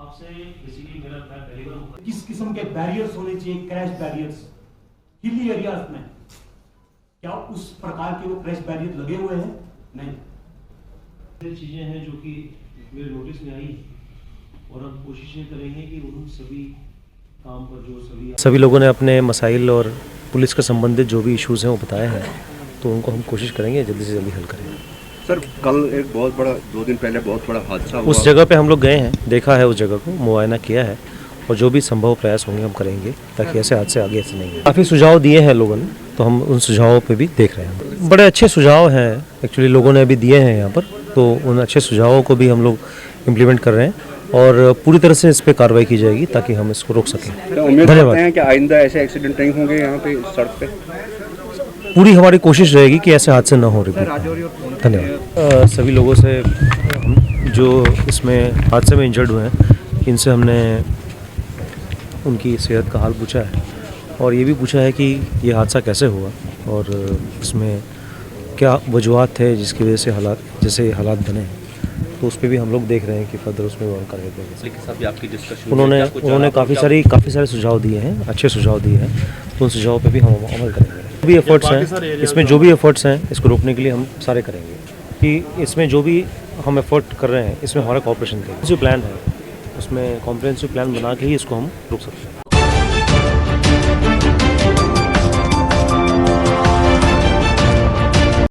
आपसे बेसिकली मेरा पहली बार किस किस्म के बैरियर्स होने चाहिए, क्रैश बैरियर्स हिली एरियाज में, क्या उस प्रकार के वो क्रैश बैरियर लगे हुए हैं? नहीं, ये चीज़ें हैं जो कि मेरे नोटिस में आई और हम कोशिशें करेंगे कि उन सभी काम पर जो सभी लोगों ने अपने मसाइल और पुलिस के संबंधित जो भी इश्यूज़ हैं वो बताए हैं, तो उनको हम कोशिश करेंगे जल्दी से जल्दी हल करें। सर कल एक बहुत बड़ा 2 दिन पहले बहुत बड़ा हादसा हुआ, उस जगह पे हम लोग गए हैं, देखा है उस जगह को, मुआयना किया है और जो भी संभव प्रयास होंगे हम करेंगे ताकि ऐसे हादसे आगे ऐसे नहीं हो। काफ़ी सुझाव दिए हैं लोगों ने, तो हम उन सुझावों पे भी देख रहे हैं। बड़े अच्छे सुझाव हैं एक्चुअली लोगों ने अभी दिए हैं यहाँ पर, तो उन अच्छे सुझावों को भी हम लोग इम्प्लीमेंट कर रहे हैं और पूरी तरह से इस पर कार्रवाई की जाएगी ताकि हम इसको रोक सकें। उम्मीद करते हैं कि आइंदा ऐसे एक्सीडेंट नहीं होंगे यहाँ पे सड़क पे। पूरी हमारी कोशिश रहेगी कि ऐसे हादसे न हो रिपीट। धन्यवाद। सभी लोगों से जो इसमें हादसे में इंजर्ड हुए हैं, इनसे हमने उनकी सेहत का हाल पूछा है और ये भी पूछा है कि ये हादसा कैसे हुआ और इसमें क्या वजूहत थे जिसकी वजह से जैसे हालात बने हैं, तो उस पर भी हम लोग देख रहे हैं कि फर्दर उसमें और कार्रवाई करेंगे। उन्होंने काफ़ी सारे सुझाव दिए हैं, अच्छे सुझाव दिए हैं, तो उन सुझावों पे भी हम अमल करेंगे। जो भी एफर्ट्स हैं इसमें, जो भी एफर्ट्स हैं इसको रोकने के लिए हम सारे करेंगे कि इसमें जो भी हम एफर्ट कर रहे हैं इसमें हमारा कॉपरेशन करेंगे। जो प्लान है उसमें कॉम्प्रिहेंसिव प्लान बना के ही इसको हम रोक सकते हैं।